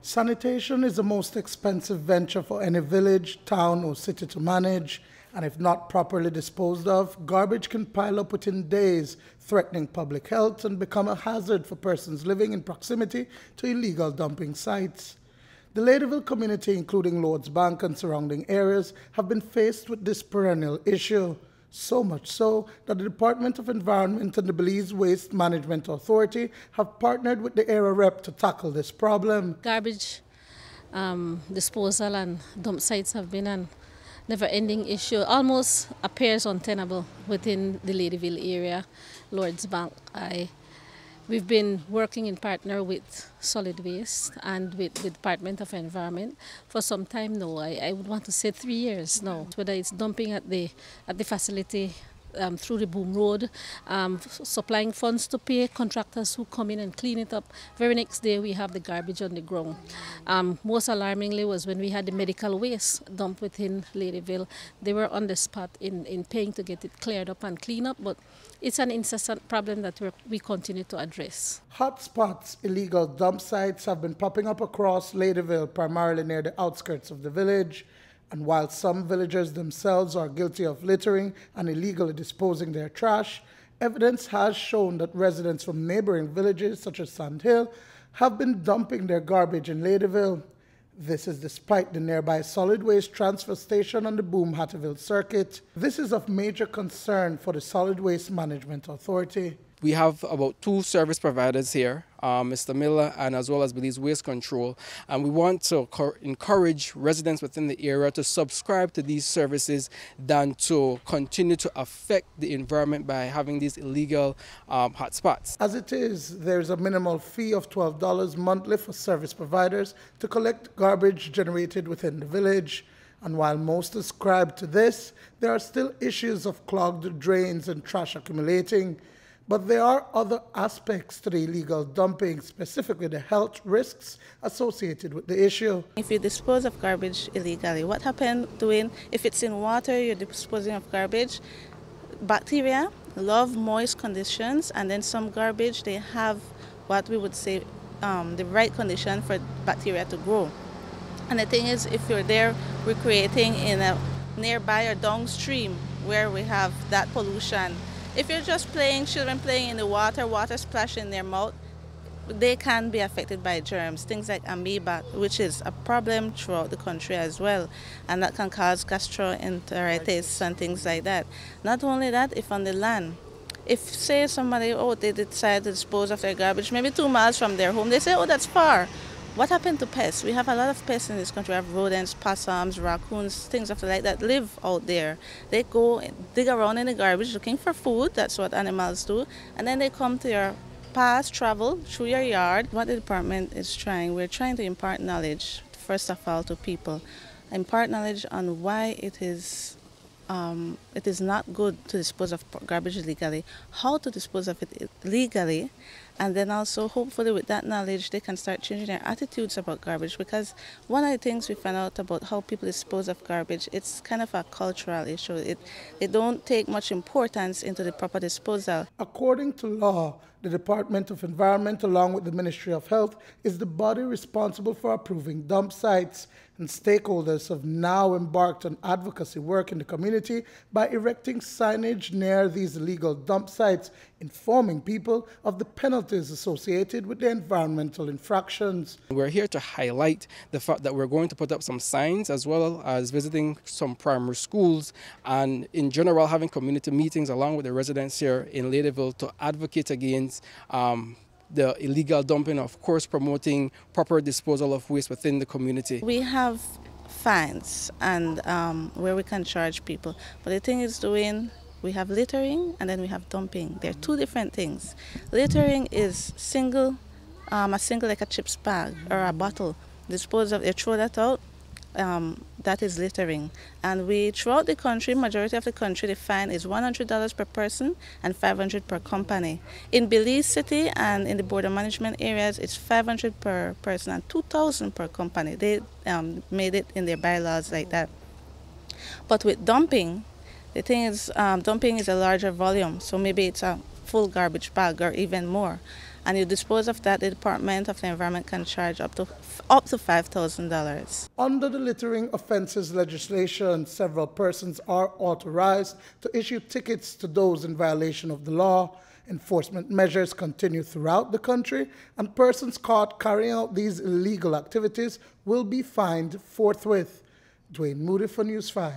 Sanitation is the most expensive venture for any village, town, or city to manage, and if not properly disposed of, garbage can pile up within days, threatening public health and become a hazard for persons living in proximity to illegal dumping sites. The Ladyville community, including Lord's Bank and surrounding areas, have been faced with this perennial issue. So much so that the Department of Environment and the Belize Waste Management Authority have partnered with the area rep to tackle this problem. Garbage disposal and dump sites have been an never-ending issue, almost appears untenable within the Ladyville area, Lord's Bank. We've been working in partner with Solid Waste and with the Department of Environment for some time now. I would want to say 3 years now. Whether it's dumping at the facility through the Boom Road, supplying funds to pay contractors who come in and clean it up. Very next day we have the garbage on the ground. Most alarmingly was when we had the medical waste dumped within Ladyville. They were on the spot in paying to get it cleared up and cleaned up, but it's an incessant problem that we continue to address. Hotspots, illegal dump sites have been popping up across Ladyville, primarily near the outskirts of the village. And while some villagers themselves are guilty of littering and illegally disposing their trash, evidence has shown that residents from neighboring villages such as Sand Hill have been dumping their garbage in Ladyville. This is despite the nearby solid waste transfer station on the Boom Hatterville circuit. This is of major concern for the Solid Waste Management Authority. We have about 2 service providers here, Mr. Miller and as well as Belize Waste Control, and we want to encourage residents within the area to subscribe to these services than to continue to affect the environment by having these illegal hotspots. As it is, there's a minimal fee of $12 monthly for service providers to collect garbage generated within the village. And while most ascribe to this, there are still issues of clogged drains and trash accumulating. But there are other aspects to the illegal dumping, specifically the health risks associated with the issue. If you dispose of garbage illegally, what happens doing, if it's in water, you're disposing of garbage, bacteria love moist conditions, and then some garbage, they have what we would say the right condition for bacteria to grow. And the thing is, if you're there recreating in a nearby or downstream where we have that pollution, if you're just children playing in the water splashing in their mouth, they can be affected by germs, things like amoeba, which is a problem throughout the country as well, and that can cause gastroenteritis and things like that. Not only that, if on the land, if say somebody, they decide to dispose of their garbage, maybe 2 miles from their home, they say, that's far. What happened to pests? We have a lot of pests in this country. We have rodents, possums, raccoons, things of like that live out there. They go dig around in the garbage looking for food. That's what animals do. And then they come to your travel through your yard. What the department is we're trying to impart knowledge, first of all, to people. Impart knowledge on why it is not good to dispose of garbage illegally, how to dispose of it legally, and then also hopefully with that knowledge they can start changing their attitudes about garbage, because one of the things we found out about how people dispose of garbage, it's kind of a cultural issue. It don't take much importance into the proper disposal. According to law, the Department of Environment, along with the Ministry of Health, is the body responsible for approving dump sites, and stakeholders have now embarked on advocacy work in the community by erecting signage near these illegal dump sites, informing people of the penalties associated with the environmental infractions. We're here to highlight the fact that we're going to put up some signs, as well as visiting some primary schools, and in general having community meetings along with the residents here in Ladyville to advocate against the illegal dumping, of course promoting proper disposal of waste within the community. We have fines and where we can charge people, but the thing is we have littering and then we have dumping. They're 2 different things. Littering is a single like a chips bag or a bottle. Dispose of, they throw that out. That is littering. And throughout the country, majority of the country, the fine is $100 per person and $500 per company. In Belize City and in the border management areas, it's $500 per person and $2,000 per company. They made it in their bylaws like that. But with dumping, the thing is, dumping is a larger volume, so maybe it's a full garbage bag or even more. and you dispose of that, the Department of the Environment can charge up to $5,000. Under the littering offences legislation, several persons are authorized to issue tickets to those in violation of the law. Enforcement measures continue throughout the country, and persons caught carrying out these illegal activities will be fined forthwith. Duane Moody for News 5.